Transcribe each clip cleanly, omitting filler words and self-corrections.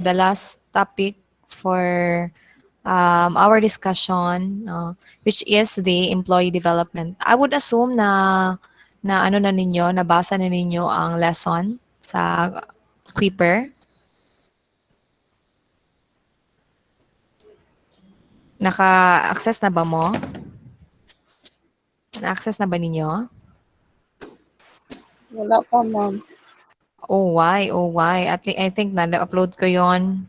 the last topic for our discussion, which is the employee development. I would assume na ano na ninyo, nabasa na ninyo ang lesson sa Quipper. Naka-access na ba mo? Na-access na ba ninyo? Wala pa, ma'am. Oh, why? Oh, why? I think na-upload ko yon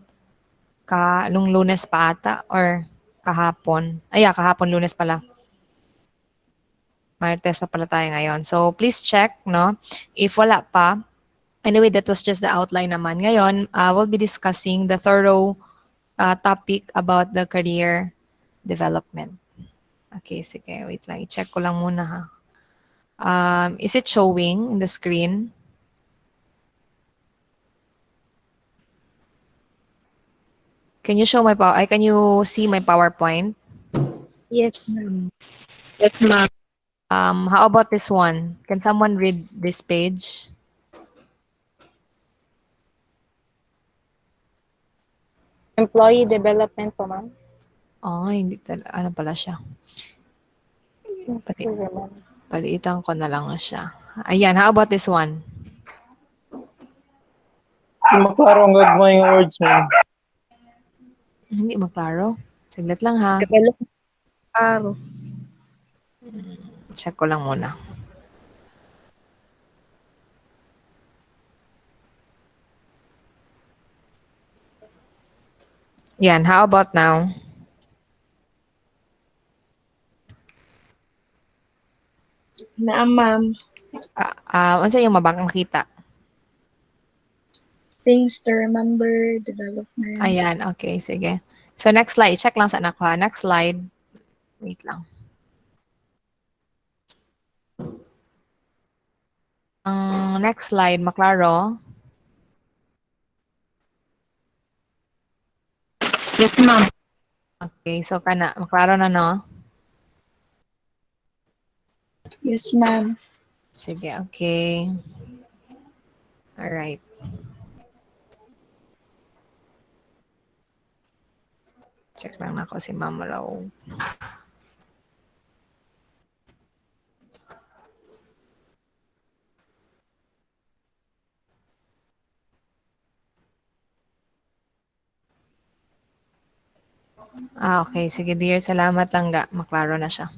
nung Lunes pa ata or kahapon. Ay, kahapon Lunes pala. Martes pa pala tayo ngayon. So, please check, no? If wala pa, anyway, that was just the outline naman. Ngayon, we'll be discussing the thorough topic about the career development. Okay, sige. Wait lang. I-check ko lang muna ha. Is it showing in the screen? Can you show my can you see my PowerPoint? Yes, ma'am. Yes, ma'am. How about this one? Can someone read this page? Employee development po, ma'am. Oh, hindi ano pala siya. Sige, ma'am. Paliitan ko na lang siya. Ayan, how about this one? Maklaro ang gagawin mo yung words mo. Hindi maklaro. Saglit lang ha. Development. Araw. Check ko lang muna. Yan, how about now? Ma'am. Ano sa yung mabang makita? Things to remember, development. Ayan, okay, sige. So next slide, check lang sa anak ko ha. Next slide. Wait lang. Next slide, maklaro. Yes, ma'am. Okay, so maklaro na no? Yes, ma'am. Sige, okay. Alright. Check lang ako si Mama Raw. Okay. Sige, dear. Salamat lang ga. Maklaro na siya.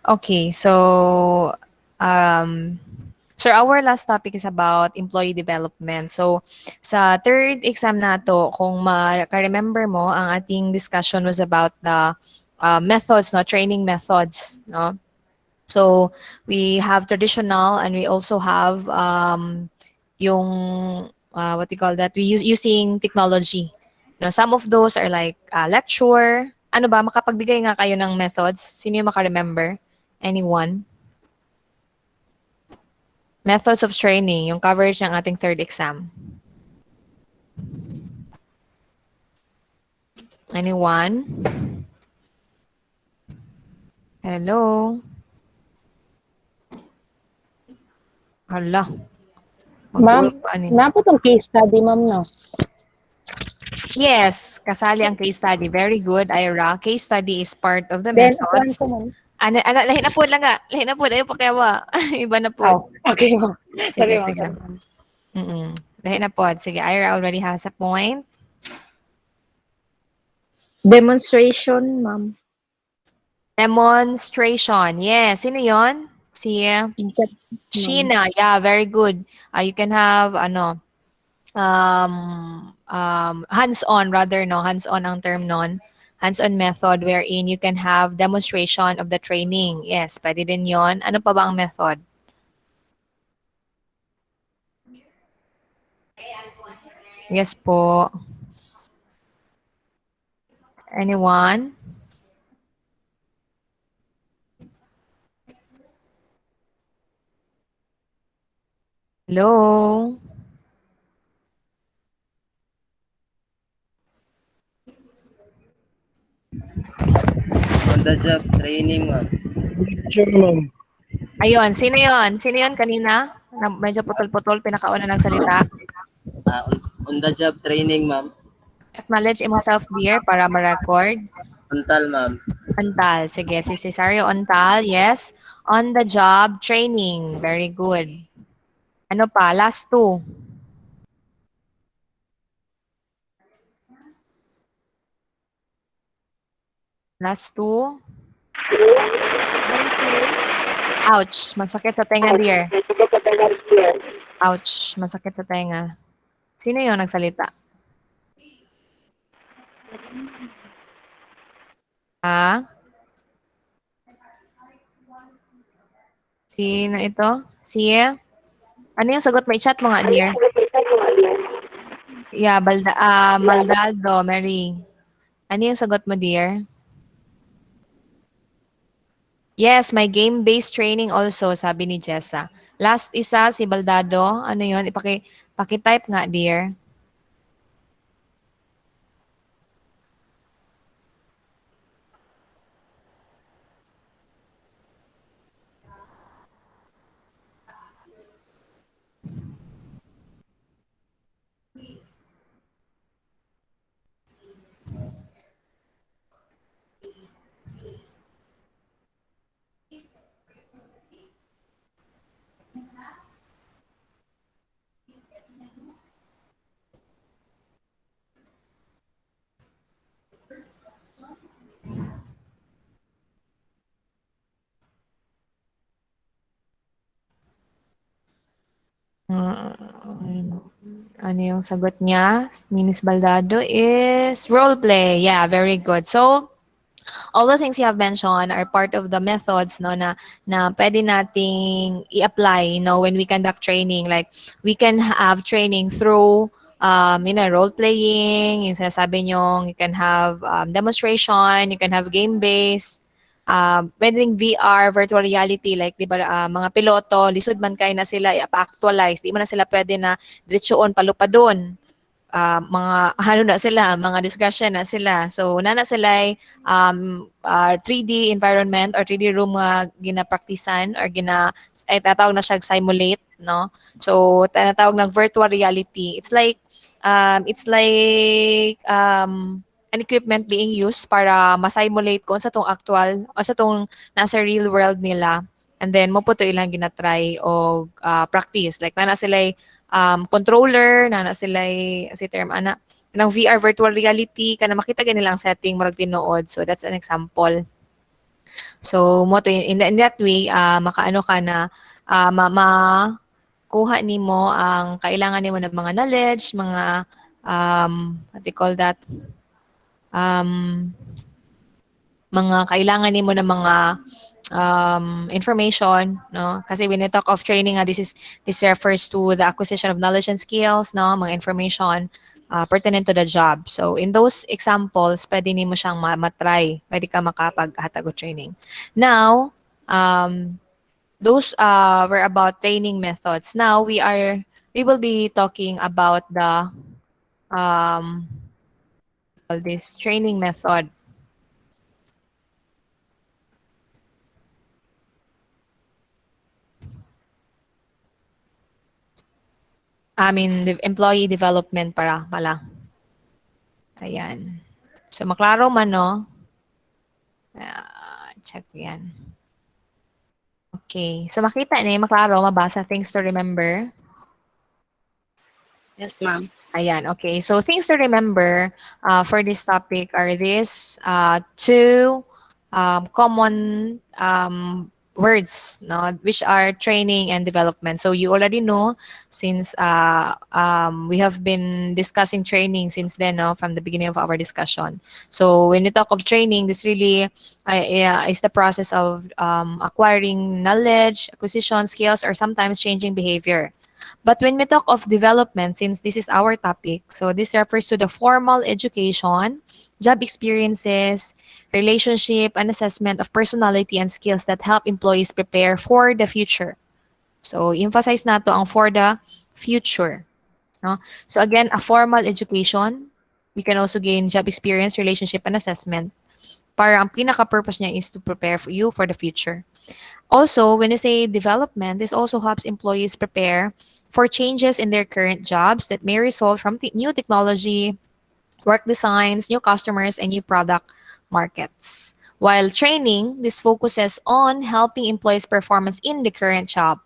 Okay. So, our last topic is about employee development. So, sa third exam na to, kung remember mo, ang ating discussion was about the methods, no? Training methods, no? So, we have traditional and we also have yung, what do you call that? We using technology. No, some of those are like lecture. Ano ba, makapagbigay nga kayo ng methods? Sino yung maka-remember? Anyone? Methods of training, yung coverage ng ating third exam. Anyone? Hello? Hala. Ma'am, napot ang case study, ma'am, no? Yes, kasali ang case study. Very good, Ira. Case study is part of the Then, methods. Lahi na po lang nga. Lahi na po. Ayaw pa kaya ba? Iba na po. Oh, okay, ma'am. Sige, Sorry, ma'am. sige. Lahi na po. Sige, Ira already has a point. Demonstration, ma'am. Demonstration. Yes. Sino yon? Si Sheena. Yeah, very good. You can have, hands-on rather, no? Hands-on ang term nun. Hands-on method wherein you can have demonstration of the training. Yes, pwede din yon. Ano pa ba ang method? Yes po. Anyone? Hello? On the job training, ma'am. Sure, ma'am. Ayun, sino yon? Sino yon kanina? Medyo putol-putol, pinakauna nagsalita. On the job training, ma'am. Acknowledge himself, dear, para ma-record. Untal, ma'am. Ontal. Sige, si Cesario Ontal. Yes. On the job training. Very good. Ano pa? Last two. Last two. Ouch. Masakit sa tenga, dear. Ouch. Masakit sa tenga. Sino yung nagsalita? Ah? Sino ito? Si? Ano yung sagot? May chat mo nga, dear. Yeah, Maldaldo, Mary. Ano yung sagot mo, dear? Yes, may game-based training also, sabi ni Jessa. Last isa, si Baldado. Ano yun? Paki-type nga, dear. Ano yung sagot niya ni Miss Baldado is role play. Yeah, very good. So, all the things you have mentioned are part of the methods no na pwede nating i-apply when we conduct training. Like we can have training through role playing, yung sinasabi nyo, you can have demonstration, you can have game based, pwedeng VR, virtual reality, like di ba mga piloto, lisod man kay na sila i-actualize, di man na sila pwede na diretsoon palupadon. Mga ano na sila, mga discussion na sila. So nana sila 3D environment or 3D room nga ginapraktisan or tatawag na siya simulate, no? So tinatawag ng virtual reality. It's like an equipment being used para ma-simulate kung sa tong actual o sa tong nasa real world nila. And then mo po to ilang ginatry o practice. Like nana sila controller, nana sila si term ana ng VR virtual reality kana makita ganila ang setting murag tinuod. So that's an example. So mo to in that way makaano ka na kuha nimo ang kailangan nimo ng mga knowledge, mga what do you call that? Mga kailangan nimo ng mga information, no? Kasi when you talk of training, this refers to the acquisition of knowledge and skills, no? Mga information pertinent to the job. So in those examples, pwede nimo siyang matry. Pwede ka makapaghatag og training. Now, those were about training methods. Now we will be talking about the this training method. The employee development pala. Ayan. So, maklaro man, no? Check yan. Okay. So, makita niyo, maklaro, mabasa, things to remember. Yes, ma'am. Ayan, okay. So, things to remember for this topic are these two common words, no, which are training and development. So you already know since we have been discussing training since then, no, from the beginning of our discussion. So when you talk of training, this really is the process of acquiring knowledge, acquisition, skills, or sometimes changing behavior. But when we talk of development, since this is our topic, so this refers to the formal education, job experiences, relationship, and assessment of personality and skills that help employees prepare for the future. So, emphasize nato ang for the future. No? So, again, a formal education. We can also gain job experience, relationship, and assessment. Para ang pinaka-purpose niya is to prepare for you for the future. Also, when you say development, this also helps employees prepare for changes in their current jobs that may result from new technology, work designs, new customers, and new product markets. While training, this focuses on helping employees' performance in the current job.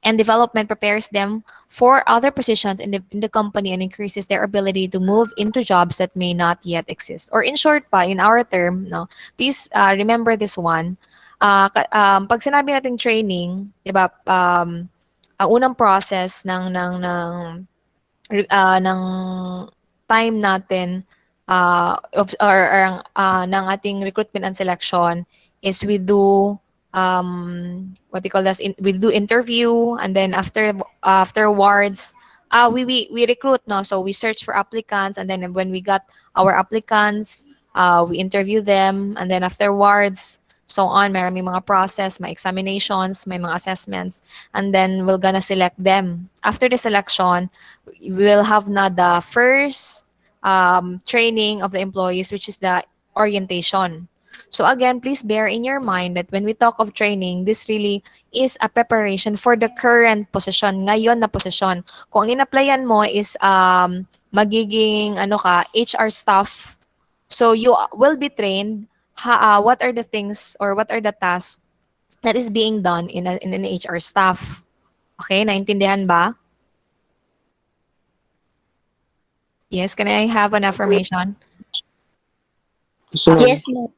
And development prepares them for other positions in the company and increases their ability to move into jobs that may not yet exist. Or in short pa, in our term, no, please remember this one. Pag sinabi nating training, di ba, ang unang process ng time natin ng ating recruitment and selection is we do what we call this we do interview, and then afterwards we recruit, no, so we search for applicants, and then when we got our applicants, we interview them, and then afterwards, so on, may mga process, may examinations, may mga assessments, and then we're gonna select them. After the selection, we will have na the first training of the employees, which is the orientation. So again, please bear in your mind that when we talk of training, this really is a preparation for the current position, ngayon na position. Kung ang in-applyan mo is magiging HR staff, so you will be trained what are the things or what are the tasks that is being done in an HR staff. Okay, naintindihan ba? Yes, can I have an affirmation? Yes, ma'am.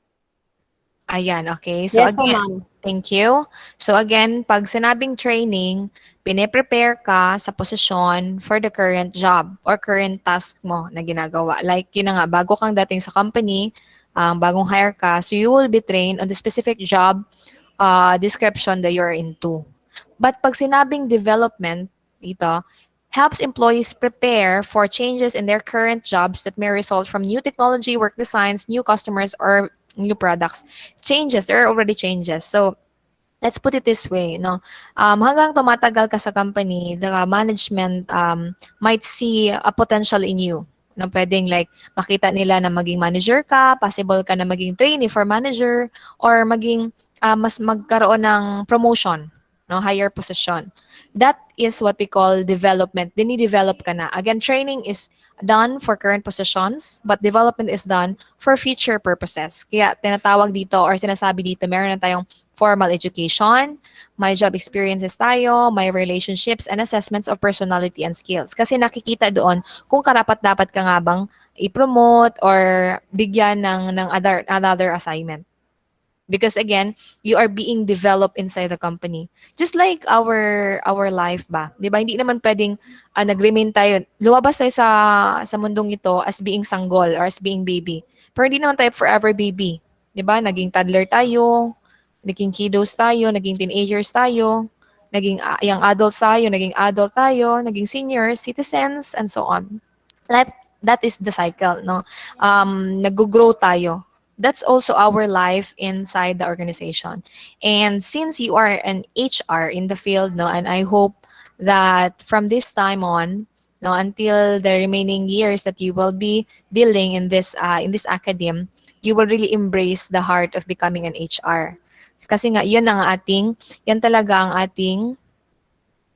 Ayan, okay. So Yes po, again, ma'am. thank you. So again, pag sinabing training, pine-prepare ka sa posisyon for the current job or current task mo na ginagawa. Like yun na nga, bago kang dating sa company, bagong hire ka, so you will be trained on the specific job description that you're into. But pag sinabing development, dito, helps employees prepare for changes in their current jobs that may result from new technology, work designs, new customers, or new products. Changes, there are already changes. So, let's put it this way, no? Hanggang tumatagal ka sa company, the management might see a potential in you. No, pwedeng like makita nila na maging manager ka, possible ka na maging trainee for manager, or maging mas magkaroon ng promotion, no, higher position. That is what we call development. Dini-develop ka na. Again, training is done for current positions, but development is done for future purposes. Kaya tinatawag dito or sinasabi dito, meron na tayong formal education, may job experiences tayo, may relationships and assessments of personality and skills. Kasi nakikita doon kung karapat-dapat ka nga bang i-promote or bigyan ng another assignment. Because again, you are being developed inside the company. Just like our life ba? 'Di ba? Hindi naman pwedeng nag-remain tayo, lumabas tayo sa mundong ito as being sanggol or as being baby. Pero hindi naman tayo forever baby. 'Di ba? Naging toddler tayo, naging kiddos tayo, naging teenagers tayo, naging young adults tayo, naging adult tayo, naging seniors, citizens, and so on. Life, that is the cycle, no? Nag-grow tayo. That's also our life inside the organization. And since you are an HR in the field, no, and I hope that from this time on, no, until the remaining years that you will be dealing in this academe, you will really embrace the heart of becoming an HR. Kasi nga, yan talaga ang ating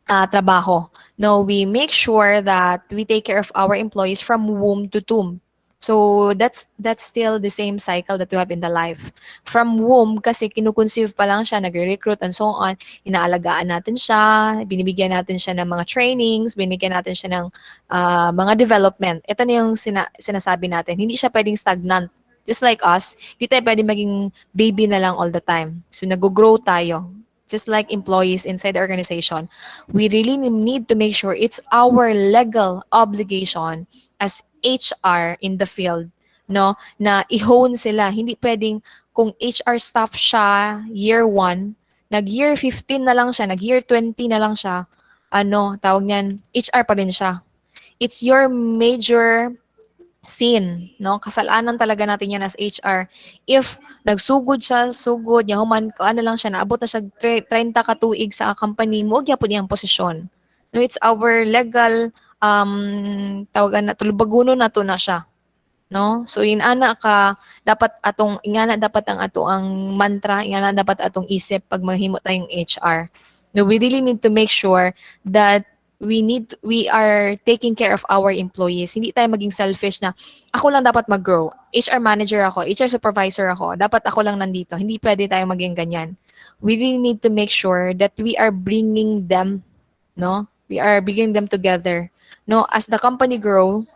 trabaho. No, we make sure that we take care of our employees from womb to tomb. So that's still the same cycle that we have in the life. From womb, kasi kinukonceive pa lang siya, nagre-recruit and so on, inaalagaan natin siya, binibigyan natin siya ng mga trainings, binibigyan natin siya ng mga development. Ito na yung sinasabi natin. Hindi siya pwedeng stagnant. Just like us, hindi tayo pwedeng maging baby na lang all the time. So nag-grow tayo. Just like employees inside the organization, we really need to make sure it's our legal obligation as HR in the field, no, na i-hone sila. Hindi pwedeng kung HR staff siya year 1, nag-year 15 na lang siya, nag-year 20 na lang siya, tawag niyan, HR pa rin siya. It's your major sin, no? Kasalanan talaga natin yan as HR. If nagsugod siya, sugod, niya human, lang siya, naabot na siya 30 ka tuig sa company mo, gyapon niyang posisyon. No, it's our legal, tawagan na, tulubaguno na to na siya. no? So inana ka dapat atong ingana dapat ang ato ang mantra, ingana dapat atong isip pag mahimo tayong HR. No, we really need to make sure that we are taking care of our employees. Hindi tayo maging selfish na ako lang dapat mag-grow. HR manager ako, HR supervisor ako, dapat ako lang nandito. Hindi pwede tayo maging ganyan. We really need to make sure that we are bringing them, no? We are bringing them together. No, as the company grow,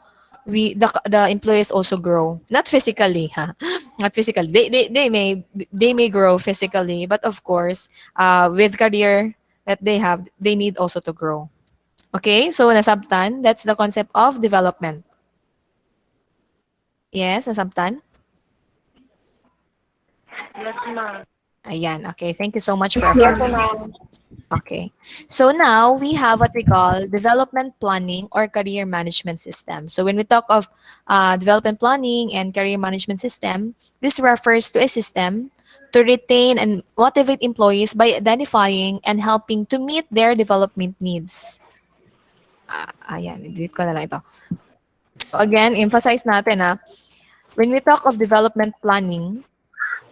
the employees also grow, not physically, ha, not physically, they may grow physically, but of course with career that they have, they need also to grow. Okay, so nasabtan, that's the concept of development. Yes, nasabtan. Yes, ma'am. Ayan, okay, thank you so much for Yes, affirming. ma'am. Okay. So now we have what we call development planning or career management system. So when we talk of development planning and career management system, this refers to a system to retain and motivate employees by identifying and helping to meet their development needs. Ayan, delete ko na lang ito. So again, emphasize natin when we talk of development planning,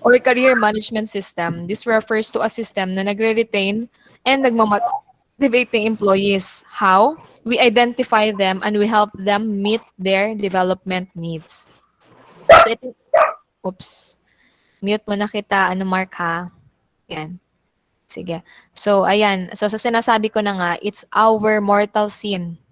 or career management system, this refers to a system na nagre-retain and nagmamotivate ng employees. How? We identify them and we help them meet their development needs. So ito, oops, mute mo na kita, Mark ha? Yan. Sige. So, ayan. So, sa sinasabi ko na nga, it's our mortal sin.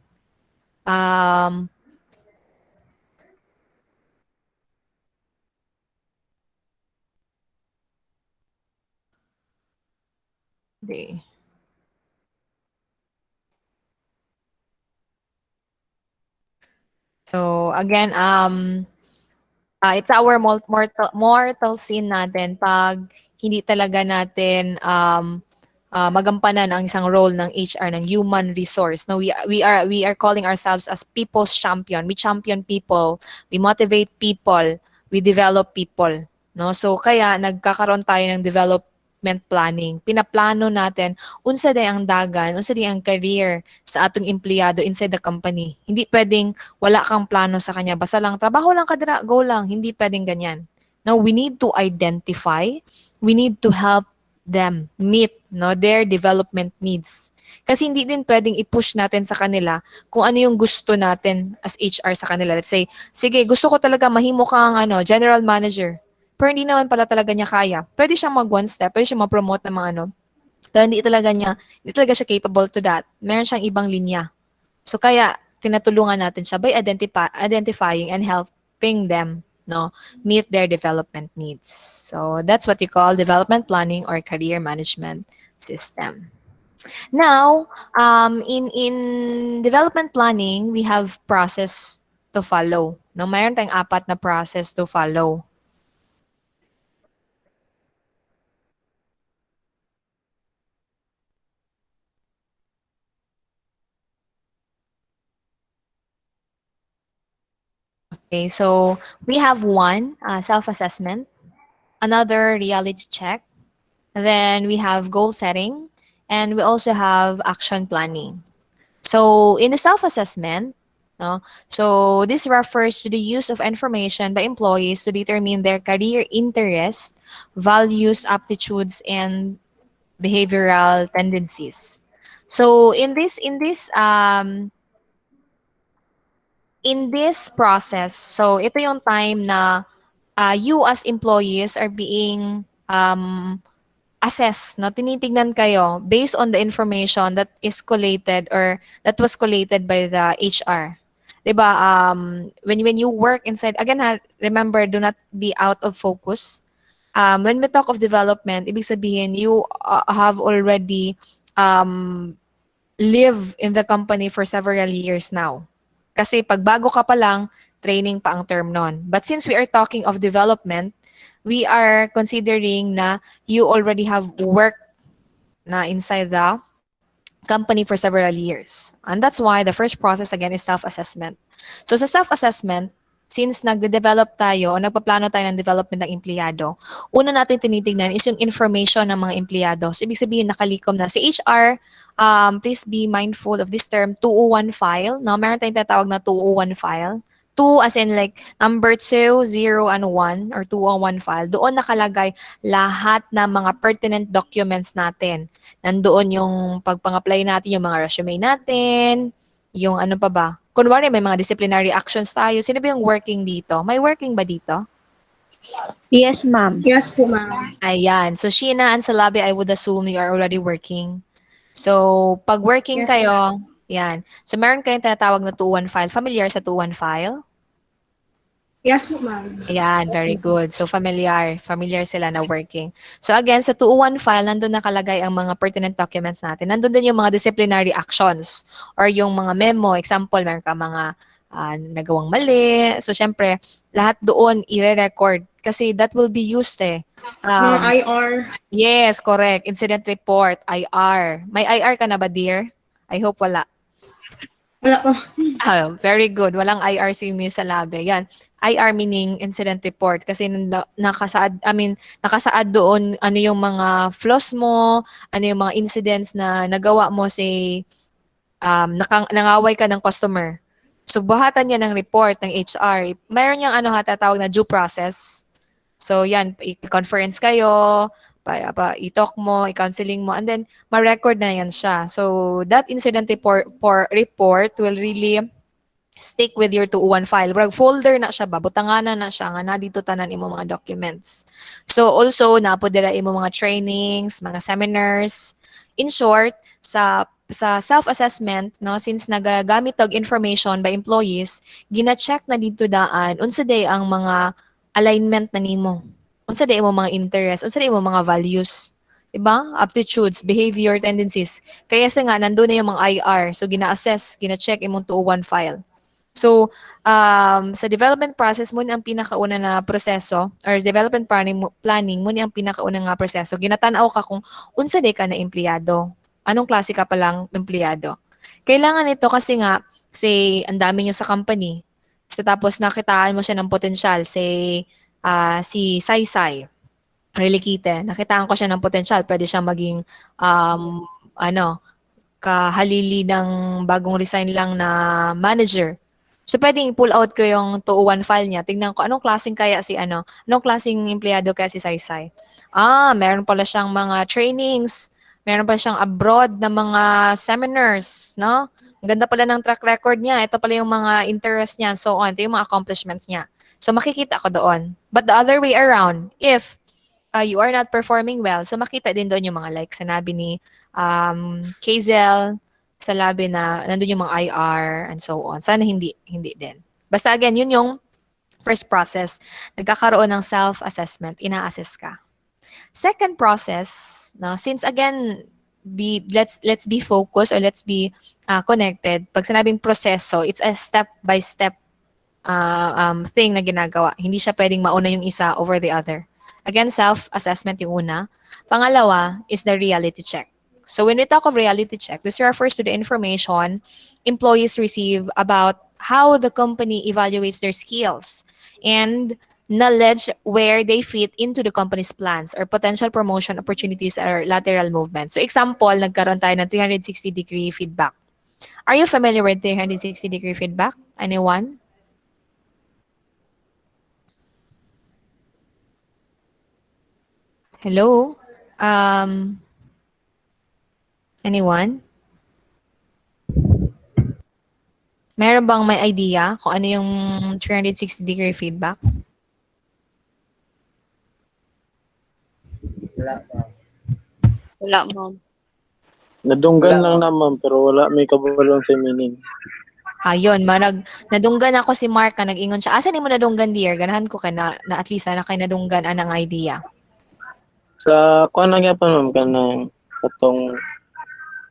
Di. So, again, it's our mortal sin natin pag hindi talaga natin magampanan ang isang role ng HR, ng human resource. No, we are calling ourselves as people's champion. We champion people, we motivate people, we develop people. No, so kaya nagkakaroon tayo ng development planning. Pinaplano natin unsa day ang dagan, unsa day ang career sa atong empleyado inside the company. Hindi pwedeng wala kang plano sa kanya, basta lang trabaho lang ka dira, go lang. Hindi pwedeng ganyan. Now we need to identify, we need to help them meet their development needs. Kasi hindi din pwedeng i-push natin sa kanila kung ano yung gusto natin as HR sa kanila. Let's say, sige, gusto ko talaga mahimo kang general manager. Pero hindi naman pala talaga niya kaya. Pwede siyang mag one step, pwede siyang ma-promote ng mga pero hindi talaga siya capable to that. Meron siyang ibang linya. So kaya tinatulungan natin siya by identifying and helping them meet their development needs. So that's what you call development planning or career management system. Now, in development planning, we have process to follow. No, mayroon tayong 4 na process to follow. Okay, so we have one, self-assessment, another reality check, then we have goal setting, and we also have action planning. So in the self-assessment, so this refers to the use of information by employees to determine their career interest, values, aptitudes, and behavioral tendencies. So in this process, so ito yung time na you as employees are being assessed, tinitignan kayo based on the information that is collated or that was collated by the HR. 'Di ba? When you work inside, again remember, do not be out of focus. When we talk of development, ibig sabihin you have already live in the company for several years now. Kasi pag bago ka pa lang, training pa ang term nun. But since we are talking of development, we are considering na you already have worked na inside the company for several years. And that's why the first process again is self-assessment. So sa self-assessment, since nagde-develop tayo o nagpaplano tayo ng development ng empleyado, una natin tinitingnan is yung information ng mga empleyado. So ibig sabihin nakalikom na si HR, please be mindful of this term 201 file. Now, meron tayong tatawag na 201 file. 2 as in like number 2, 0, and 1 or 2 on 1 file, doon nakalagay lahat ng mga pertinent documents natin. Nandoon yung pag-apply natin, yung mga resume natin, yung ano pa ba? Kunwari may mga disciplinary actions tayo. Sino ba yung working dito? May working ba dito? Yes, ma'am. Yes po, ma'am. Ayan. So, Sheena and Salabi, I would assume you are already working. So, pag working Yes, kayo, yan. So, meron kayong tinatawag na 2-1 file. Familiar sa 2-1 file? Yes po, ma'am. Ayan, very good. So, familiar sila na working. So, again, sa 201 file, nandun nakalagay ang mga pertinent documents natin. Nandun din yung mga disciplinary actions or yung mga memo. Example, meron ka mga nagawang mali. So, syempre, lahat doon i-record kasi that will be used eh. Mga IR. Yes, correct. Incident report, IR. May IR ka na ba, dear? I hope wala. Wala po. Very good. Walang IR si Miss Salabe. Yan. IR meaning incident report kasi nakasaad doon ano yung mga flaws mo, ano yung mga incidents na nagawa mo say nangaway ka ng customer. So buhatan niya ng report ng HR. Mayroon yang tatawag na due process. So yan, i-conference kayo, i-talk mo, i-counseling mo, and then ma-record na yan siya. So that incident report will really stick with your 201 file. Brag folder na siya ba, butanganan na siya, nga na dito tanan imo mga documents. So also, napo dira imo mga trainings, mga seminars. In short, sa self-assessment, no, since nagagamit og information by employees, gina-check na dito daan, unsa day ang mga alignment na nimo. Unsa day mo mga interest, unsa day mo mga values, diba? Aptitudes, behavior, tendencies. Kaya sa nga nandoon na yung mga IR. So gina-assess, gina-check imong 201 file. So sa development process mo ang pinakauna na proseso or development planning mo ang pinakauna nga proseso. Ginatan-aw ka kung unsa day ka na empleyado. Anong klase ka pa lang empleyado. Kailangan ito kasi nga say ang dami niyo sa company. So, tapos nakitaan mo siya ng potensyal, say, si Saysay, Relikite, nakitaan ko siya ng potensyal, pwede siya maging, kahalili ng bagong resign lang na manager. So, pwedeng i-pull out ko yung 201 file niya, tingnan ko, anong klaseng kaya si anong klaseng empleyado kaya si Saysay. Meron pala siyang mga trainings, meron pala siyang abroad na mga seminars, no? Ang ganda pala ng track record niya. Ito pala yung mga interest niya, so on. Ito yung mga accomplishments niya. So makikita ko doon. But the other way around, if you are not performing well, so makita din doon yung mga like sinabi ni Kazel, sa labi na nandun yung mga IR and so on. Sana hindi din. Basta again, yun yung first process. Nagkakaroon ng self-assessment. Ina-assess ka. Second process, no, since again, let's be focused or let's be connected. Pag sinabing proseso, it's a step-by-step thing na ginagawa. Hindi siya pwedeng mauna yung isa over the other. Again, self-assessment yung una. Pangalawa is the reality check. So when we talk of reality check, this refers to the information employees receive about how the company evaluates their skills and knowledge where they fit into the company's plans or potential promotion opportunities or lateral movement. So example, nagkaroon tayo ng 360-degree feedback. Are you familiar with 360-degree feedback? Anyone? Hello? Anyone? Meron bang may idea kung ano yung 360-degree feedback? Wala, ma'am. Nadunggan lang naman pero wala may kabalong sa meaning. Ayun, nadunggan ako si Mark na nag-ingon siya. Asa ni mo nadunggan, dear? Ganahan ko ka na at least na kay nadunggan anang idea. Sa kuan lang yapon ma'am kanang katong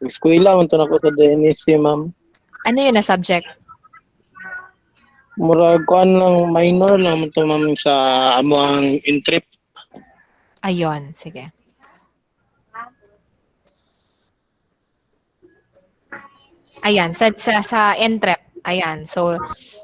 eskwela man to nako sa DNSC ma'am. Ano yun na subject? Murag kuan lang minor lang man to ma'am sa amo ang intrip. Ayun, sige. Ayan, sa NTREP. Ayan, so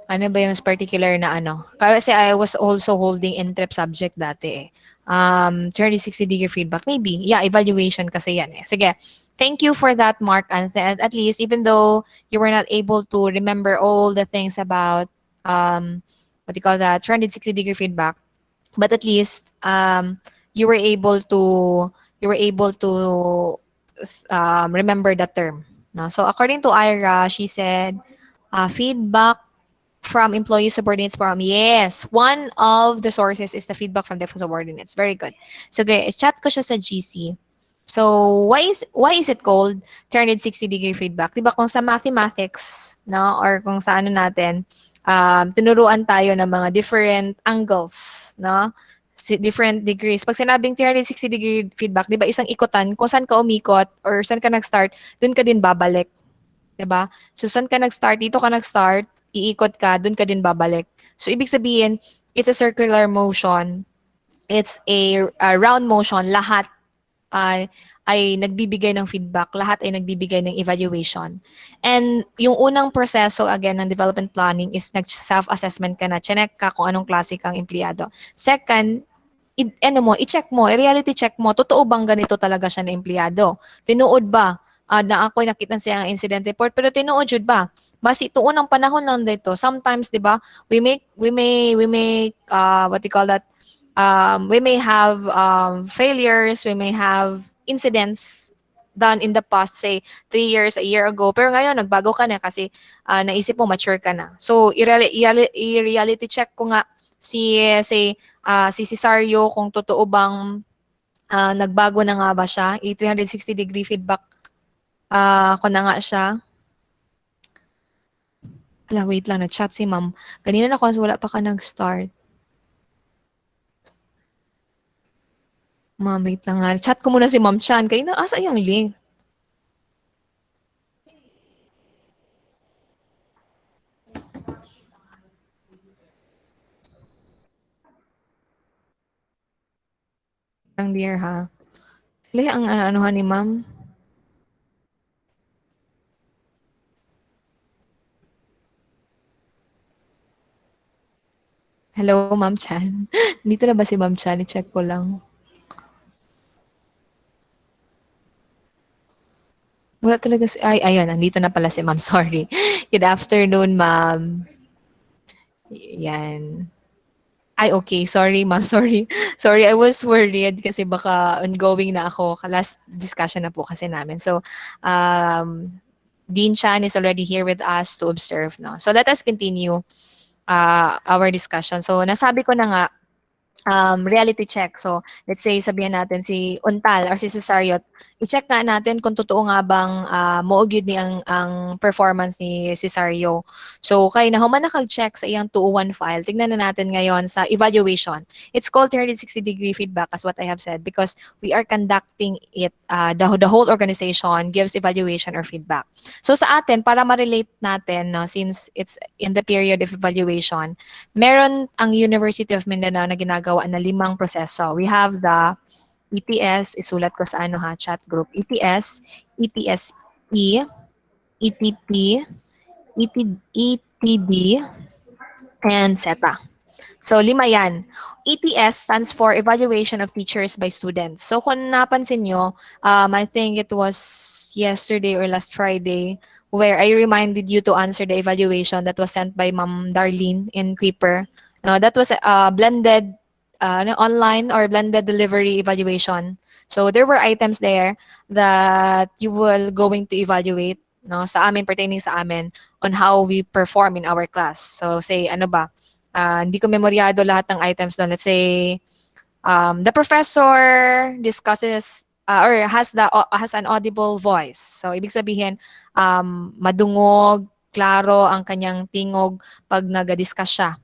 ano ba yung particular na ano? Kasi I was also holding NTREP subject dati eh. 360-degree feedback, maybe. Yeah, evaluation kasi yan eh. Sige, thank you for that, Mark. And at least, even though you were not able to remember all the things about what do you call that, 360-degree feedback, but at least you were able to remember the term. No? So according to Ira, she said feedback from employee subordinates forum. Yes, one of the sources is the feedback from the subordinates. Very good. So okay, chat ko siya sa GC. So why is it called 360-degree feedback? 'Di ba kung sa mathematics, no, or kung sa ano natin, tinuruan tayo ng mga different angles, no? Different degrees. Pag sinabing 360-degree feedback, 'di ba isang ikutan, kung saan ka umikot or saan ka nag-start, doon ka din babalik. 'Di ba? So saan ka nag-start, dito ka nag-start, iikot ka, doon ka din babalik. So ibig sabihin, it's a circular motion. It's a round motion. Lahat ay nagbibigay ng feedback. Lahat ay nagbibigay ng evaluation. And yung unang proseso, again, ng development planning is nag-self-assessment ka na. Chinek ka kung anong klase kang empleyado. Second, i-check mo, i-reality check mo, totoo bang ganito talaga siya na empleyado? Tinuod ba? Na ako'y nakita siya ang incident report, pero tinuod jud ba? Basi ito unang panahon lang dito. Sometimes, 'di ba? We make what you call that? We may have failures, we may have incidents done in the past, say 3 years, a year ago. Pero ngayon nagbago ka na kasi naisip mo mature ka na. So i-reality check ko nga si Cesario kung totoo bang nagbago na nga ba siya. 360-degree feedback ko na nga siya. Ala, wait lang, nag-chat si ma'am. Kanina na kasi wala pa ka nag-start. Ma'am, wait lang nga. Chat ko muna si Ma'am Chan. Kanina, asa yung link? Ang dear ha. Sila ang anuhan ni Ma'am. Hello, Ma'am Chan. Dito na ba si Ma'am Chan? I-check ko lang. Wala talaga si... Ay, ayun. Nandito na pala si Ma'am. Sorry. Good afternoon, Ma'am. Yan. Ay, okay. Sorry, Ma'am. Sorry. Sorry, I was worried kasi baka ongoing na ako. Last discussion na po kasi namin. So, Dean Chan is already here with us to observe. No? So, let us continue our discussion. So, nasabi ko na nga, reality check. So, let's say, sabihin natin si Untal or si Cesario, i-check nga natin kung totoo nga bang maugid ni ang performance ni Cesario. So, kay na human nakag-check sa iyang 201 file, tignan na natin ngayon sa evaluation. It's called 360-degree feedback as what I have said because we are conducting it, the whole organization gives evaluation or feedback. So, sa atin, para ma-relate natin, no, since it's in the period of evaluation, meron ang University of Mindanao na ginagawa na 5 proseso. We have the ETS, isulat ko sa chat group. ETS, ETSE, ETP, ETD, and SETA. So, 5 yan. ETS stands for Evaluation of Teachers by Students. So, kung napansin nyo, I think it was yesterday or last Friday where I reminded you to answer the evaluation that was sent by Ma'am Darlene in Kuiper. No, that was a blended online or blended delivery evaluation. So, there were items there that you will going to evaluate, no, sa amin, pertaining sa amin, on how we perform in our class. So, say, ano ba? Hindi ko memoryado lahat ng items doon. Let's say, the professor discusses or has an audible voice. So, ibig sabihin, madungog, klaro ang kanyang tingog pag nag-discuss siya.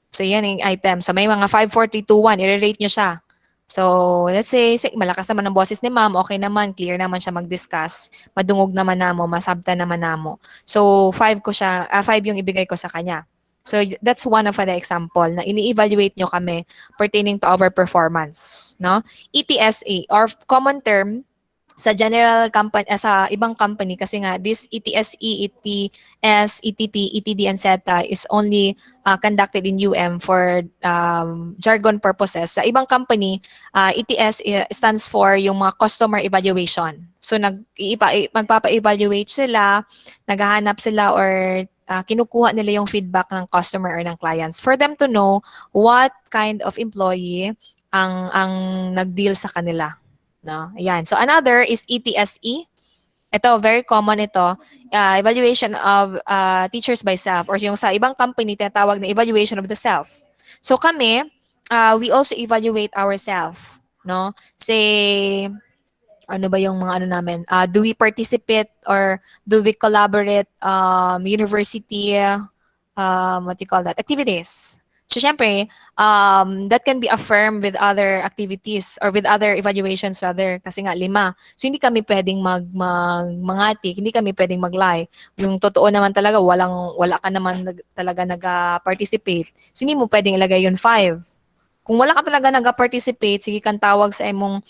So, yan yung item. So, may mga 5, 4, 3, 2, 1. I-rate nyo siya. So, let's say, malakas naman ang boses ni ma'am. Okay naman, clear naman siya mag-discuss. Madungog naman namo, masabta naman namo. So, 5 yung ibigay ko sa kanya. So, that's one of the example na ini-evaluate nyo kami pertaining to our performance. No? ETSA, or common term, sa general company, sa ibang company, kasi nga, this ETSE, ETS, ETP, ETD, and SETA is only conducted in UM for jargon purposes. Sa ibang company, ETS stands for yung mga customer evaluation. So, magpapa-evaluate sila, naghahanap sila or kinukuha nila yung feedback ng customer or ng clients for them to know what kind of employee ang nag-deal sa kanila. No? Ayan. So another is ETSE. Ito, very common ito. Evaluation of teachers by self, or yung sa ibang company tinatawag na evaluation of the self. So kami, we also evaluate ourselves. No? Say, ano ba yung mga ano namin? Do we participate or do we collaborate university, what do you call that? Activities. So, syempre, that can be affirmed with other activities or with other evaluations rather, kasi nga 5. So, hindi kami pwedeng mangatik, hindi kami pwedeng mag-lie. Yung totoo naman talaga, wala ka naman talaga nag-participate. So, hindi mo pwedeng ilagay yun 5. Kung wala ka talaga nag-participate, sige kang tawag sa imong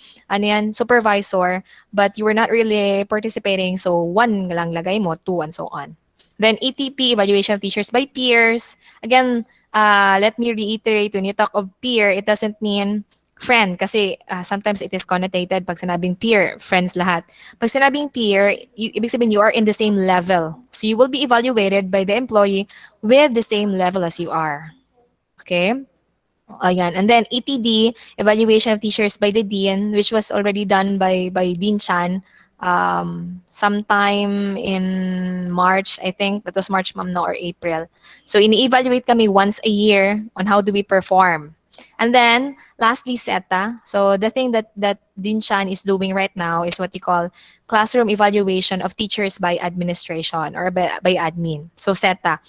supervisor, but you were not really participating, so 1 lang lagay mo, 2, and so on. Then ETP, evaluation of teachers by peers. Again, let me reiterate, when you talk of peer, it doesn't mean friend kasi sometimes it is connotated pag sinabing peer, friends lahat. Pag sinabing peer, ibig sabihin you are in the same level. So you will be evaluated by the employee with the same level as you are. Okay? Ayan. And then ETD, evaluation of teachers by the dean, which was already done by Dean Chan sometime in March, I think. That was March, ma'am, no, or April. So ini-evaluate kami once a year on how do we perform. And then, lastly, SETA. So the thing that Dean Chan is doing right now is what you call classroom evaluation of teachers by administration or by admin. So SETA.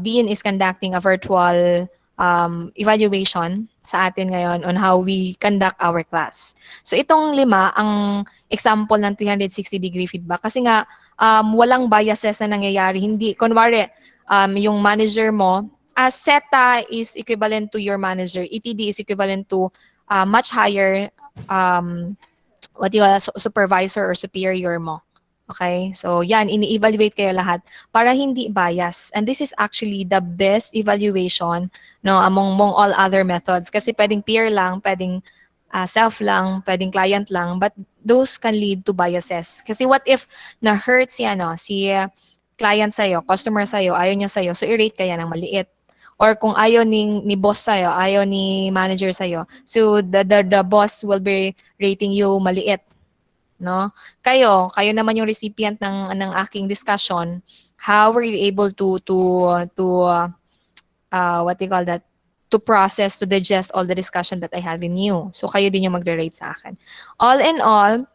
Dean is conducting a virtual evaluation sa atin ngayon on how we conduct our class. So itong 5, ang example ng 360-degree feedback. Kasi nga, walang biases na nangyayari. Hindi, kunwari, yung manager mo, SETA is equivalent to your manager. ETD is equivalent to much higher supervisor or superior mo. Okay? So, yan, ini-evaluate kayo lahat para hindi bias. And this is actually the best evaluation among all other methods. Kasi pwedeng peer lang, pwedeng self lang, pwedeng client lang, but those can lead to biases. Kasi what if na-hurt si client sa'yo, customer sa'yo, ayaw niya sa'yo, so i-rate kaya ng maliit. Or kung ayaw ni boss sa'yo, ayaw ni manager sa'yo, so the boss will be rating you maliit. No? Kayo naman yung recipient ng aking discussion. How were you able to what do you call that? To process, to digest all the discussion that I had in you. So kayo din yung magre-rate sa akin. All in all,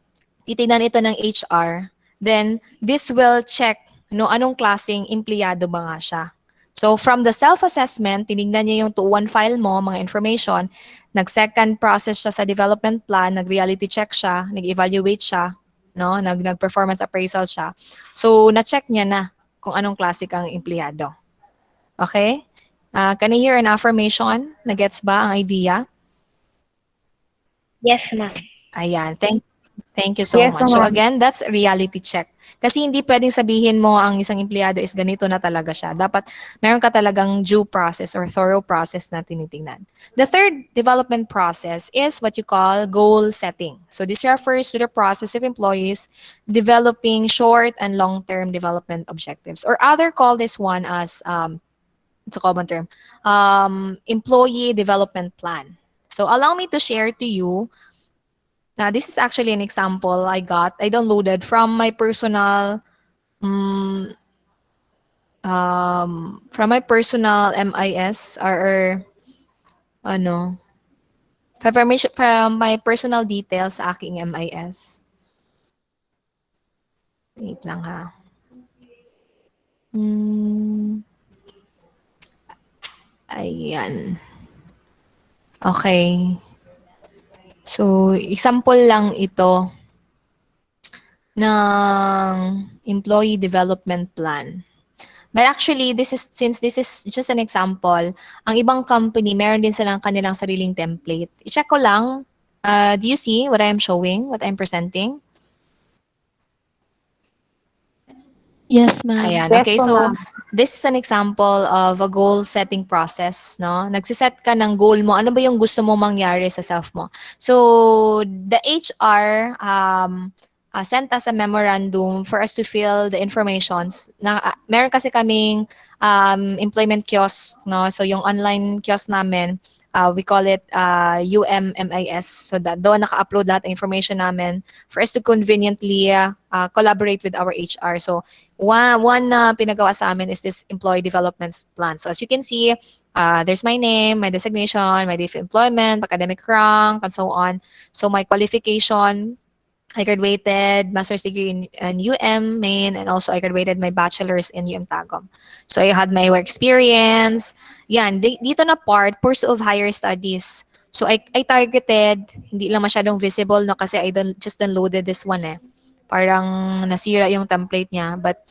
titignan ito ng HR. Then this will check anong klaseng empleyado ba nga siya. So from the self-assessment, tinignan niya yung 2-1 file mo, mga information, nag-second process siya sa development plan, nag-reality check siya, nag-evaluate siya, nag-performance appraisal siya. So na-check niya na kung anong klase kang empleyado. Okay? Can I hear an affirmation? Nagets ba ang idea? Yes, ma'am. Ayan. Thank you so Yes, much. So ma'am. again, that's a reality check. Kasi hindi pwedeng sabihin mo ang isang empleyado is ganito na talaga siya. Dapat meron ka talagang due process or thorough process na tinitingnan. The third development process is what you call goal setting. So this refers to the process of employees developing short and long-term development objectives. Or other call this one as, it's a common term, employee development plan. So allow me to share to you. Now, this is actually an example I downloaded from my personal MIS or from my personal details sa aking MIS. Wait lang ha. Ayan. Okay. So, example lang ito ng employee development plan. But actually, since this is just an example, ang ibang company, meron din silang kanilang sariling template. I-check ko lang. Do you see what I am showing, what I'm presenting? Yes, ma'am. Ayan. Yes Okay, po, so ma'am. this is an example of a goal setting process, no? Nagsiset ka ng goal mo. Ano ba yung gusto mo mangyari sa self mo? So, the HR sent us a memorandum for us to fill the informations. Meron kasi kaming employment kiosk, no? So yung online kiosk namin, we call it UMMIS. So doon naka-upload lahat ng information namin for us to conveniently collaborate with our HR. So one pinagawa sa amin is this employee development plan. So as you can see, there's my name, my designation, my date of employment, academic rank, and so on. So my qualification, I graduated master's degree in UM Maine, and also I graduated my bachelor's in UM Tagum. So I had my work experience. Yan, dito na part, pursuit of higher studies. So I targeted, hindi lang masyadong visible, no, kasi I just downloaded this one eh. Parang nasira yung template niya, but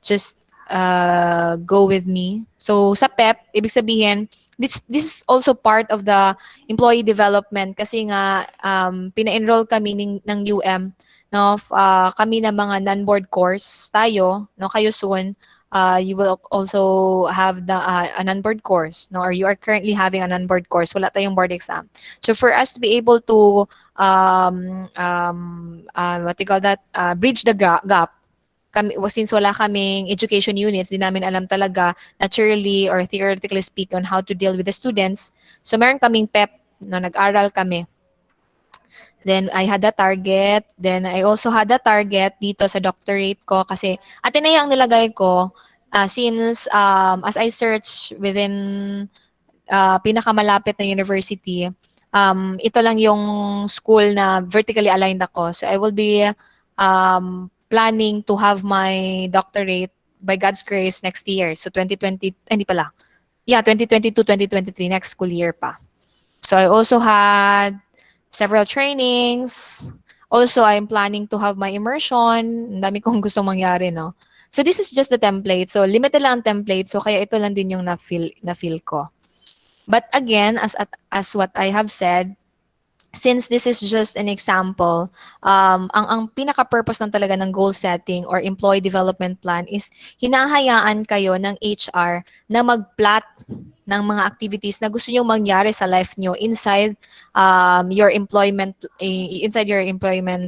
just go with me. So sa PEP, ibig sabihin, this is also part of the employee development kasi nga pina-enroll kami ng UM, no, kami na mga non-board course tayo, no, kayo soon you will also have the a non-board course, no, or you are currently having a non-board course, wala tayong board exam. So for us to be able to what do you call that, bridge the gap, kami, since wala kaming education units, di namin alam talaga naturally or theoretically speak on how to deal with the students. So meron kaming PEP, no, nag-aral kami. Then I had a target. Then I also had a target dito sa doctorate ko kasi Ateneo ang nilagay ko since as I search within pinakamalapit na university, ito lang yung school na vertically aligned ako. So I will be planning to have my doctorate by God's grace next year. So 2020, hindi pala. Yeah, 2022-2023, next school year pa. So I also had several trainings. Also, I'm planning to have my immersion. Ang dami kong gustong mangyari, no? So this is just the template. So limited lang ang template. So kaya ito lang din yung na-feel ko. But again, as what I have said, since this is just an example, ang pinaka-purpose ng talaga ng goal setting or employee development plan is hinahayaan kayo ng HR na mag-plot ng mga activities na gusto nyo mangyari sa life nyo inside your employment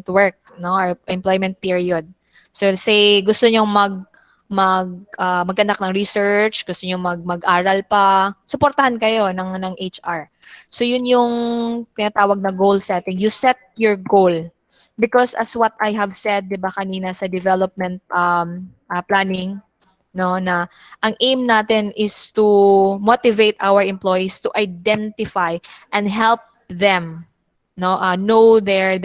work, no, or employment period. So say gusto nyo mag-conduct ng research, gusto nyo mag-aral pa, suportahan kayo ng HR. So yun yung tinatawag na goal setting. You set your goal. Because as what I have said, di ba kanina sa development planning, no, na ang aim natin is to motivate our employees to identify and help them, no, know their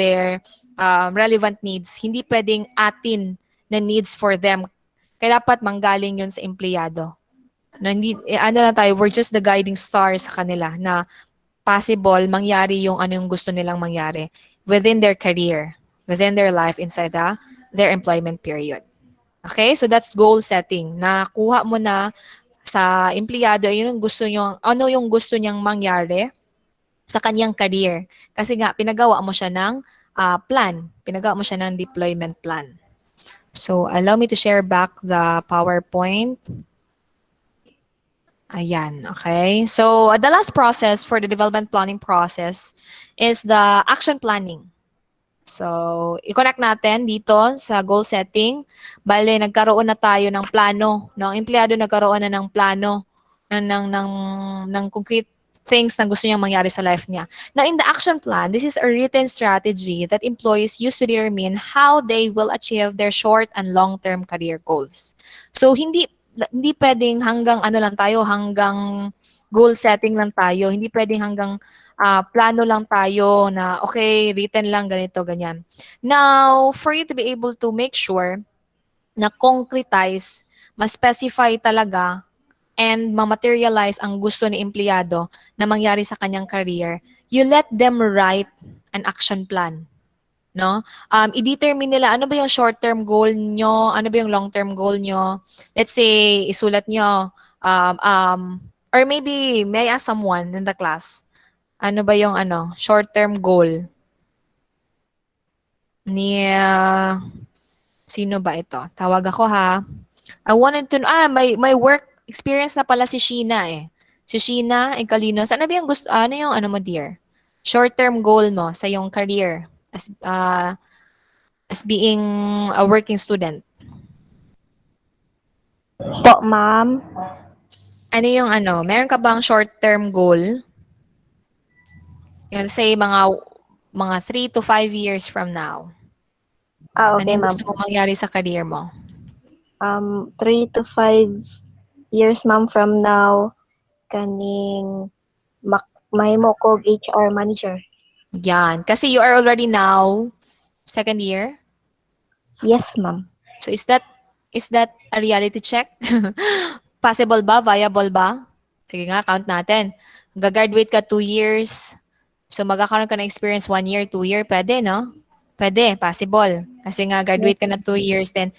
relevant needs. Hindi pwedeng atin na needs for them. Kaya dapat manggaling yun sa empleyado. No, hindi, ano na tayo, we're just the guiding stars sa kanila na possible mangyari yung ano yung gusto nilang mangyari within their career, within their life, inside their employment period. Okay? So that's goal setting. Nakuha mo na sa empleyado yun yung gusto nyo, ano yung gusto niyang mangyari sa kanyang career. Kasi nga, pinagawa mo siya ng plan. Pinagawa mo siya ng deployment plan. So allow me to share back the PowerPoint. Ayan, okay. So the last process for the development planning process is the action planning. So i-connect natin dito sa goal setting. Bale, nagkaroon na tayo ng plano. No? Ang empleyado nagkaroon na ng plano ng concrete things na gusto niyang mangyari sa life niya. Now, in the action plan, this is a written strategy that employees use to determine how they will achieve their short and long-term career goals. So hindi pwedeng hanggang ano lang tayo, hanggang goal setting lang tayo. Hindi pwedeng hanggang plano lang tayo na okay, written lang, ganito, ganyan. Now, for you to be able to make sure na concretize, ma-specify talaga, and ma-materialize ang gusto ni empleyado na mangyari sa kanyang career, you let them write an action plan. No? I-determine nila ano ba yung short-term goal nyo, ano ba yung long-term goal nyo. Let's say, isulat nyo, or maybe, may I ask someone in the class, ano ba yung short-term goal ni, sino ba ito? Tawag ako ha. I wanted to know, may work experience na pala si Sheena eh. Si Sheena Egalinos, ano ba yung gusto, ano yung mo dear? Short-term goal mo sa iyong career. As, as being a working student? Po, ma'am. Ano yung meron ka bang short-term goal? Yung say mga 3 to 5 years from now. Ano Okay, yung ma'am. gusto mo mangyari sa career mo? 3 to 5 years, ma'am, from now, kaning mahimo kog HR manager. Yan. Kasi you are already now second year. Yes, ma'am. So is that a reality check? Possible ba? Viable ba? Sige nga, count natin. Gagraduate ka 2 years. So magkakaroon ka ng experience 1 year, 2 year. Pwede, no? Pwede, possible. Kasi nga, graduate ka na 2 years, then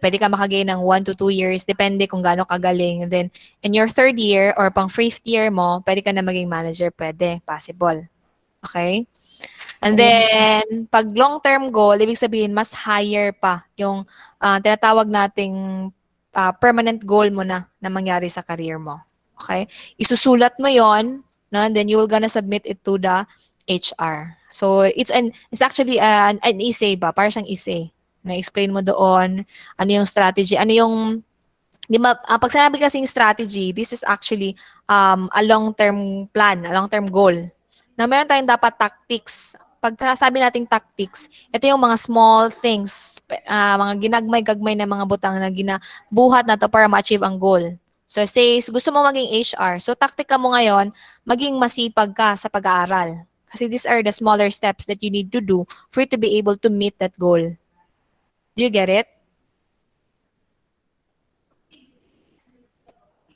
pwede ka makagain ng 1 to 2 years, depende kung gaano kagaling. And then, in your third year or pang fifth year mo, pwede ka na maging manager. Pwede, possible. Okay? And then, pag long-term goal, ibig sabihin, mas higher pa yung tinatawag nating permanent goal mo na mangyari sa career mo. Okay? Isusulat mo yon, no? And then you will gonna submit it to the HR. So, it's actually an essay ba? Para siyang essay. Na-explain mo doon, ano yung strategy, pag sinabi kasing strategy, this is actually a long-term plan, a long-term goal. Na meron tayong dapat tactics. Pag sabi nating tactics, ito yung mga small things, mga ginagmay-gagmay na mga butang na ginabuhat na to para ma-achieve ang goal. So say, gusto mo maging HR. So taktika mo ngayon, maging masipag ka sa pag-aaral. Kasi these are the smaller steps that you need to do for you to be able to meet that goal. Do you get it?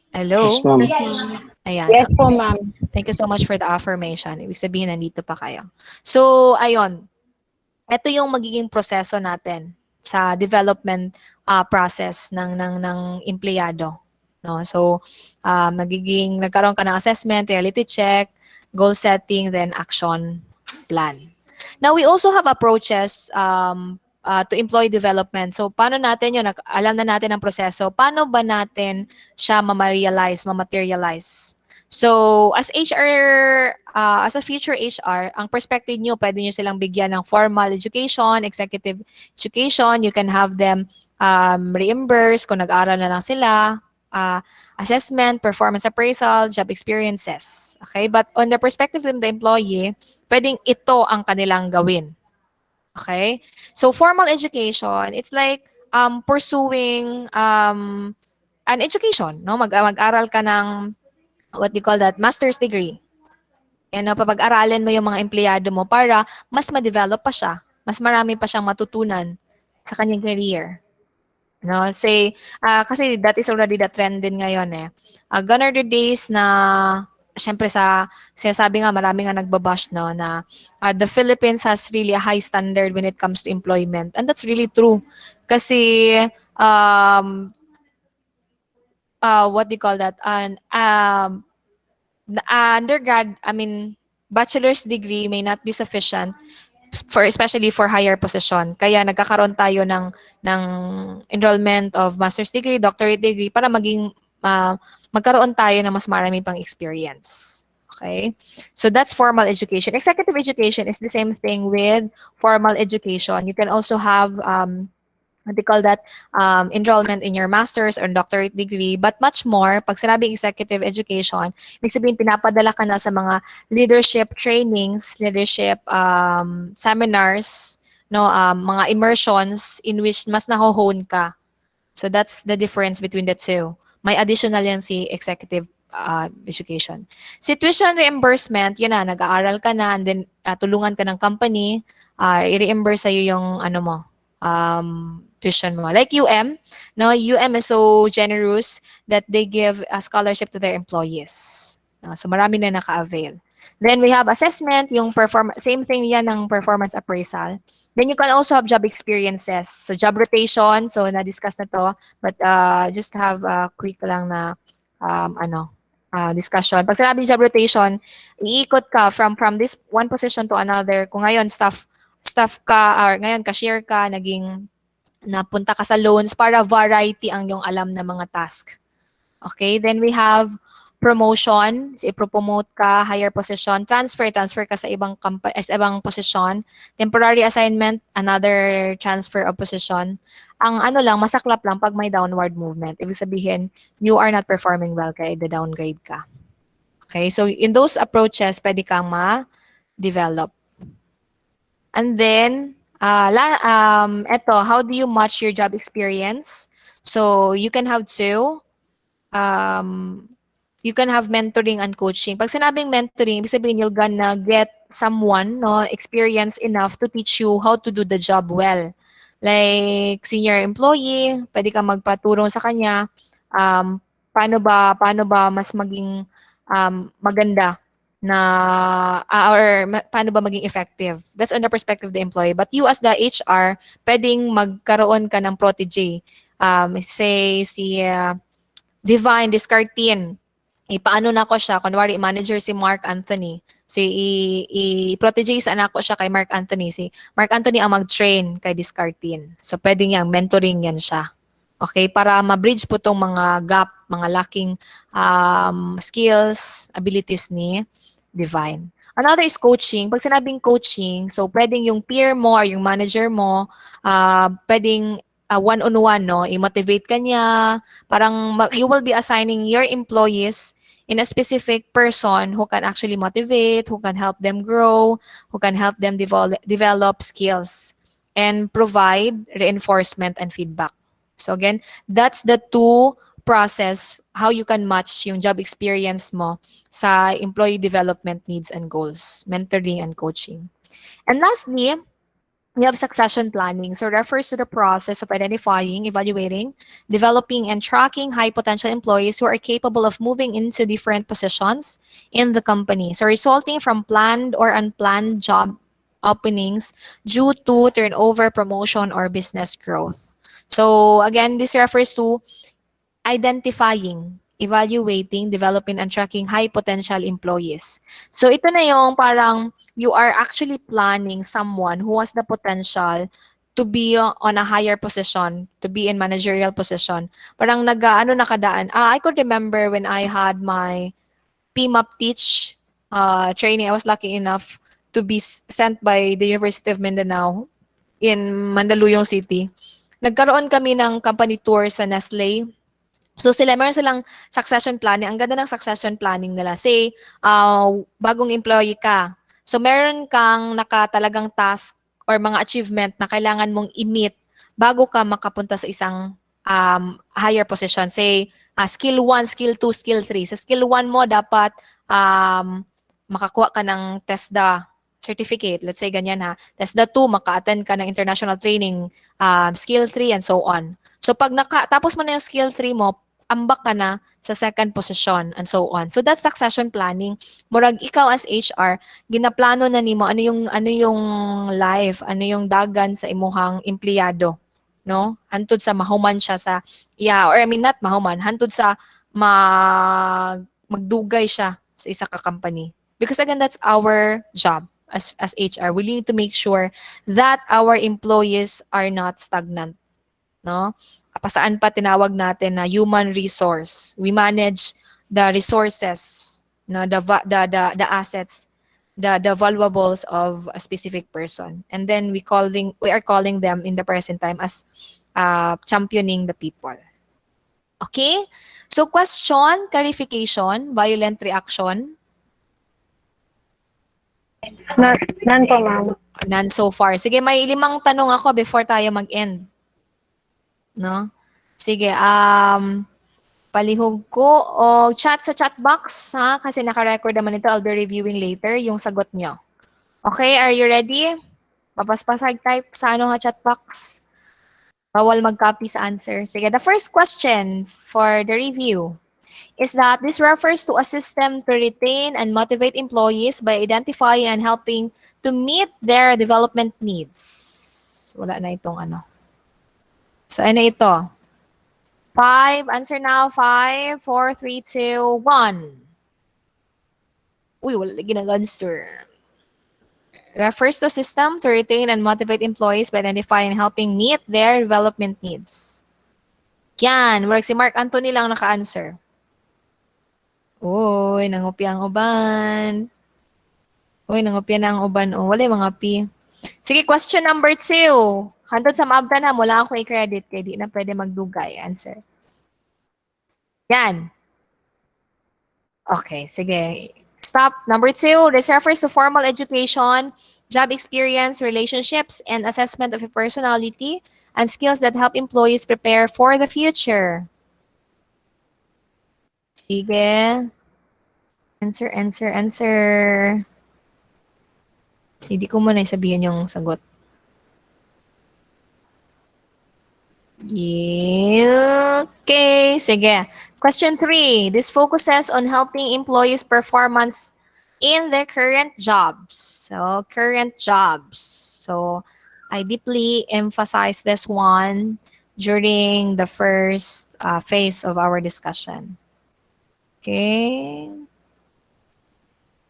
Hello? Yes, ma'am. Yes, ma'am. Ayan. Yes po, ma'am. Thank you so much for the affirmation. Ibig sabihin, nandito pa kayo. So, ayun. Ito yung magiging proseso natin sa development process ng empleyado. No? So, nagkaroon ka ng assessment, reality check, goal setting, then action plan. Now, we also have approaches to employee development. So, paano natin yun? Alam na natin ang proseso. Paano ba natin siya ma-materialize? So, as a future HR, ang perspective nyo, pwede nyo silang bigyan ng formal education, executive education. You can have them reimburse kung nag-aral na lang sila, assessment, performance appraisal, job experiences. Okay? But on the perspective of the employee, pwedeng ito ang kanilang gawin. Okay? So, formal education, it's like pursuing an education. No? Mag-aral ka ng what do you call that? Master's degree. Papag-aralin mo yung mga empleyado mo para mas ma-develop pa siya. Mas marami pa siyang matutunan sa kanyang career. Say, kasi that is already the trend din ngayon eh. Gone are the days na, syempre sinasabi nga, marami nga nagbabash na the Philippines has really a high standard when it comes to employment. And that's really true. Kasi, what do you call that? Bachelor's degree may not be sufficient especially for higher position. Kaya nagkakaroon tayo ng enrollment of master's degree, doctorate degree para magkaroon tayo ng mas marami pang experience. Okay? So that's formal education. Executive education is the same thing with formal education. You can also have what they call that, enrollment in your master's or doctorate degree, but much more, pag sinabing executive education, ibig sabihin pinapadala ka na sa mga leadership trainings, leadership seminars, mga immersions in which mas naho-hone ka. So that's the difference between the two. May additional yan si executive education. Si tuition reimbursement, yun na, nag-aaral ka na, and then tulungan ka ng company, i-reimburse sa'yo yung tuition mo. Like UM, UM is so generous that they give a scholarship to their employees. So marami na naka-avail. Then we have assessment, yung same thing yan ng performance appraisal. Then you can also have job experiences. So job rotation, so na-discuss na to, but just have a quick lang na discussion. Pag sinabi job rotation, iikot ka from this one position to another. Kung ngayon staff ka, or ngayon cashier ka, napunta ka sa loans para variety ang yung alam na mga task. Okay, then we have promotion, so ipropromote ka, higher position, transfer ka sa ibang ibang position, temporary assignment, another transfer of position. Ang ano lang, masaklap lang pag may downward movement. Ibig sabihin, you are not performing well kaya the-downgrade ka. Okay, so in those approaches, pwede kang ma-develop. And then, how do you match your job experience? So you can have two. You can have mentoring and coaching. Pag sinabing mentoring, ibig sabihin you're gonna get someone experienced enough to teach you how to do the job well. Like senior employee, pwede kang magpaturong sa kanya paano ba mas maging maganda na paano ba maging effective. That's on the perspective of the employee. But you as the HR, pwedeng magkaroon ka ng protege. Say si Divine Descartin, paano na ko siya, kunwari manager si Mark Anthony. So i-protege sa anak ko siya kay Mark Anthony. Si Mark Anthony ang mag-train kay Descartin. So pwedeng yang mentoring yan siya. Okay, para ma-bridge po tong mga gap, mga lacking skills, abilities ni Divine. Another is coaching. Pag sinabing coaching, so pwedeng yung peer mo or yung manager mo, pwedeng one-on-one, i-motivate ka niya. Parang you will be assigning your employees in a specific person who can actually motivate, who can help them grow, who can help them develop skills, and provide reinforcement and feedback. So again, that's the two process how you can match yung job experience mo sa employee development needs and goals, mentoring and coaching. And lastly, we have succession planning. So refers to the process of identifying, evaluating, developing, and tracking high potential employees who are capable of moving into different positions in the company. So resulting from planned or unplanned job openings due to turnover, promotion, or business growth. So again, this refers to identifying, evaluating, developing, and tracking high potential employees. So ito na yung parang you are actually planning someone who has the potential to be on a higher position, to be in managerial position. Parang nakadaan. I could remember when I had my PMAP Teach training, I was lucky enough to be sent by the University of Mindanao in Mandaluyong City. Nagkaroon kami ng company tour sa Nestle. So meron silang succession planning. Ang ganda ng succession planning nila. Say, bagong employee ka. So meron kang nakatalagang task or mga achievement na kailangan mong i-meet bago ka makapunta sa isang higher position. Say, skill 1, skill 2, skill 3. Sa skill 1 mo, dapat makakuha ka ng TESDA certificate. Let's say ganyan ha. TESDA 2, maka-attend ka ng international training, skill 3, and so on. So pag tapos mo na yung skill 3 mo, ambak ka na sa second position and so on. So that's succession planning. Murag ikaw as HR, ginaplano na nimo ano yung life, ano yung dagan sa imuhang empleyado, no? Hantod sa mahuman siya sa not mahuman, hantod sa magdugay siya sa isa ka company. Because again, that's our job as HR. We need to make sure that our employees are not stagnant, no? Pasaan pa tinawag natin na human resource. We manage the resources, no, the assets, the valuables of a specific person. And then we are calling them in the present time as championing the people. Okay? So question, clarification, violent reaction. None po, ma'am. None so far. Sige, may 5 tanong ako before tayo mag-end. No? Sige, palihog ko o chat sa chat box, ha? Kasi naka-record naman ito. I'll be reviewing later yung sagot nyo. Okay, are you ready? Papaspasag type sa chat box. Bawal mag-copy sa answer. Sige, the first question for the review is that this refers to a system to retain and motivate employees by identifying and helping to meet their development needs. Wala na itong ano. So, ano ito? 5, answer now. 5, 4, 3, 2, 1. Uy, wala ginag-answer. Refers to a system to retain and motivate employees by identifying and helping meet their development needs. Yan. Wala si Mark Anthony lang naka-answer. Uy, nangupya ang uban. Uy, nangupya na ang uban. O, wala yung mga P. Sige, question number 2. Hantod sa maabda na, mula ako i-credit kay di na pwede magdugay. Answer. Yan. Okay, sige. Stop. Number 2, this refers to formal education, job experience, relationships, and assessment of a personality and skills that help employees prepare for the future. Sige. Answer, answer, answer. Sige, di ko muna sabihin yung sagot. Okay, sige. Question 3. This focuses on helping employees' performance in their current jobs. So, current jobs. So, I deeply emphasize this one during the first phase of our discussion. Okay.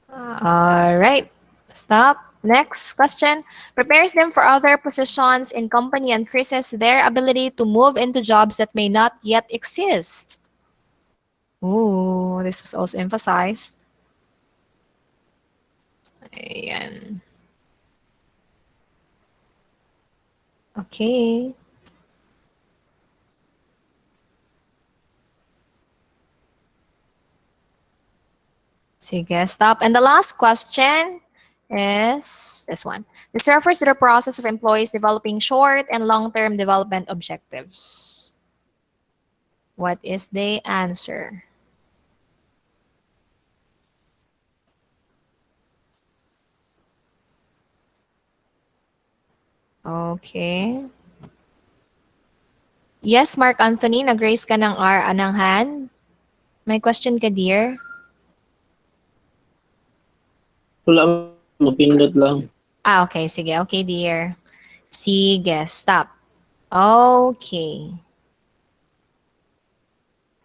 All right. Stop. Next question. Prepares them for other positions in company and increases their ability to move into jobs that may not yet exist. Ooh, this was also emphasized. Ayan. Okay. Sige, stop. And the last question is this one. This refers to the process of employees developing short and long-term development objectives. What is the answer? Okay. Yes, Mark Anthony, nag-raise ka ng ng hand. May question ka, dear? Wala, mapindot lang. Okay, sige. Okay, dear. Sige, stop. Okay.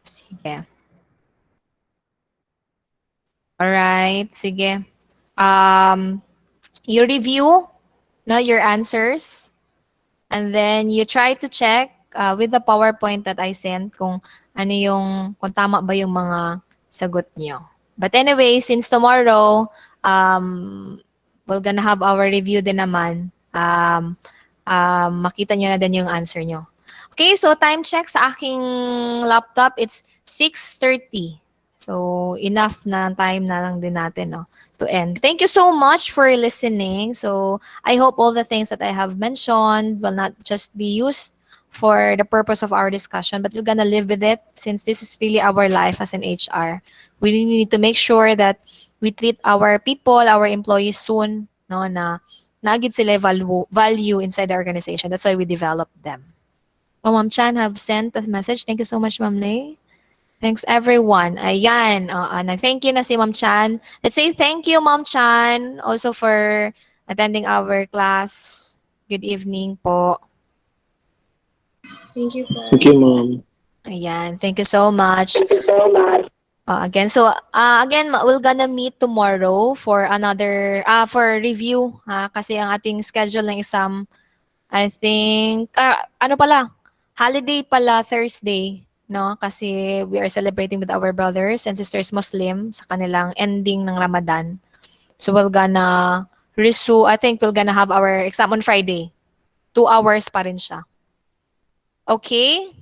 Sige. Alright, sige. You review your answers and then you try to check with the PowerPoint that I sent kung kung tama ba yung mga sagot niyo. But anyway, since tomorrow, we're gonna have our review din naman. Makita nyo na din yung answer nyo. Okay, so time check sa aking laptop, it's 6:30. So, enough na time na lang din natin to end. Thank you so much for listening. So, I hope all the things that I have mentioned will not just be used for the purpose of our discussion, but we're gonna live with it since this is really our life as an HR. We really need to make sure that we treat our people, our employees soon, na nagid sila value inside the organization. That's why we develop them. Oh, Ma'am Chan have sent a message. Thank you so much, Ma'am Lay. Thanks, everyone. Ayan. Thank you na si Ma'am Chan. Let's say thank you, Ma'am Chan, also for attending our class. Good evening po. Thank you po. Thank you, ma'am. Ayan. Thank you so much. Again, we're gonna meet tomorrow for another, for review. Kasi ang ating schedule ng exam, I think, holiday pala Thursday. No, kasi we are celebrating with our brothers and sisters Muslim sa kanilang ending ng Ramadan. So we're gonna I think we're gonna have our exam on Friday. 2 hours pa rin siya. Okay?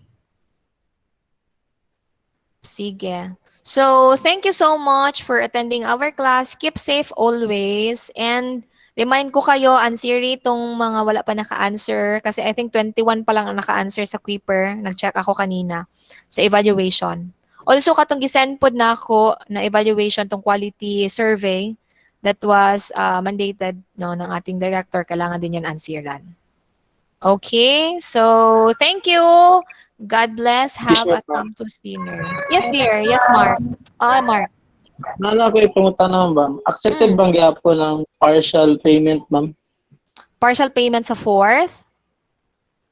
Sige. So, thank you so much for attending our class. Keep safe always. And remind ko kayo, answer itong mga wala pa naka-answer. Kasi I think 21 pa lang ang naka-answer sa Quiper. Nag-check ako kanina sa evaluation. Also, katong gisend pod na ako na evaluation tong quality survey that was mandated ng ating director. Kailangan din yan answeran. Okay, so thank you. God bless. Have a sumptuous dinner. Yes, dear. Yes, Mark. Mark. Nala ko ipungutan naman, ma'am. Accepted bang gapo ng partial payment, ma'am? Partial payment sa 4th?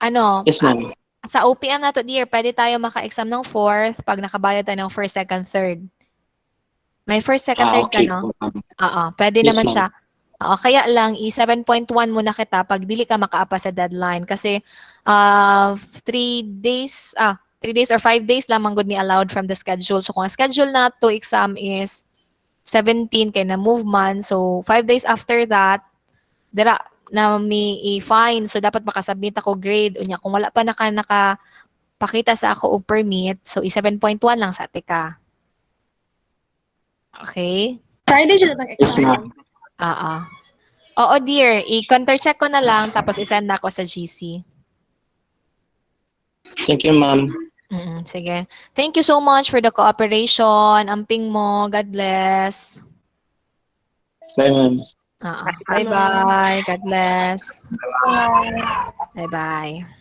Ano? Yes, ma'am. Sa OPM na to, dear, pwede tayo maka-exam ng 4th pag nakabayad tayo ng 1st, 2nd, 3rd. May 1st, 2nd, 3rd ka, no? Pwede Yes, naman ma'am. siya. Kaya lang, i-7.1 muna kita pag dili ka makaapa sa deadline. Kasi 3 days, 3 days or 5 days lamang good ni allowed from the schedule. So kung ang schedule na to exam is 17 kay na move man, so 5 days after that dira na may i-fine, so dapat makasubmit ako grade unya kung wala pa nakapakita sa ako og permit, so i-7.1 lang sa tika. Okay? Friday siya na Yes, exam. ma'am. Oo dear, i-counter check ko na lang tapos i-send ako sa GC. Thank you, ma'am. Sige. Thank you so much for the cooperation. Amping mo. God bless. Bye, ma'am. Bye-bye. God bless. Bye-bye.